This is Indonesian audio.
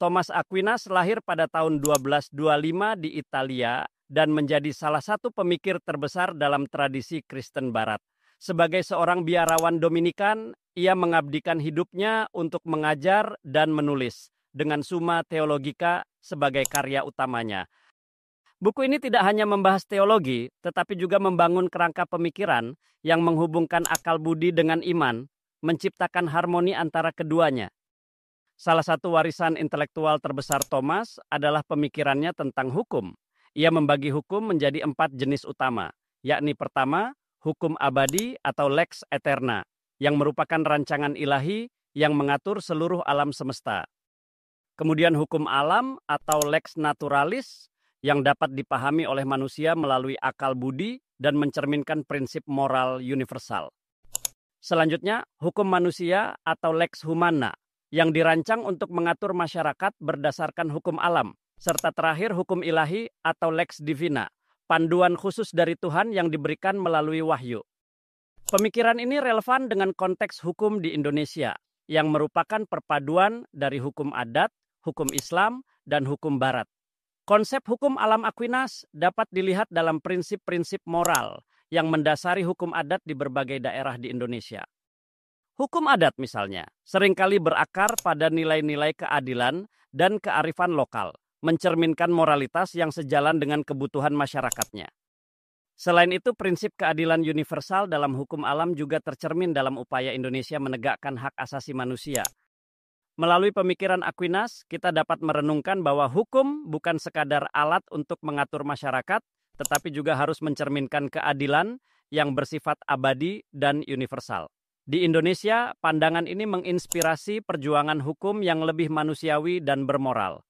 Thomas Aquinas lahir pada tahun 1225 di Italia dan menjadi salah satu pemikir terbesar dalam tradisi Kristen Barat. Sebagai seorang biarawan Dominikan, ia mengabdikan hidupnya untuk mengajar dan menulis, dengan Summa Theologica sebagai karya utamanya. Buku ini tidak hanya membahas teologi, tetapi juga membangun kerangka pemikiran yang menghubungkan akal budi dengan iman, menciptakan harmoni antara keduanya. Salah satu warisan intelektual terbesar Thomas adalah pemikirannya tentang hukum. Ia membagi hukum menjadi 4 jenis utama, yakni pertama, hukum abadi atau lex eterna, yang merupakan rancangan ilahi yang mengatur seluruh alam semesta. Kemudian hukum alam atau lex naturalis, yang dapat dipahami oleh manusia melalui akal budi dan mencerminkan prinsip moral universal. Selanjutnya, hukum manusia atau lex humana, yang dirancang untuk mengatur masyarakat berdasarkan hukum alam, serta terakhir hukum ilahi atau lex divina, panduan khusus dari Tuhan yang diberikan melalui wahyu. Pemikiran ini relevan dengan konteks hukum di Indonesia, yang merupakan perpaduan dari hukum adat, hukum Islam, dan hukum Barat. Konsep hukum alam Aquinas dapat dilihat dalam prinsip-prinsip moral yang mendasari hukum adat di berbagai daerah di Indonesia. Hukum adat misalnya, seringkali berakar pada nilai-nilai keadilan dan kearifan lokal, mencerminkan moralitas yang sejalan dengan kebutuhan masyarakatnya. Selain itu, prinsip keadilan universal dalam hukum alam juga tercermin dalam upaya Indonesia menegakkan hak asasi manusia. Melalui pemikiran Aquinas, kita dapat merenungkan bahwa hukum bukan sekadar alat untuk mengatur masyarakat, tetapi juga harus mencerminkan keadilan yang bersifat abadi dan universal. Di Indonesia, pandangan ini menginspirasi perjuangan hukum yang lebih manusiawi dan bermoral.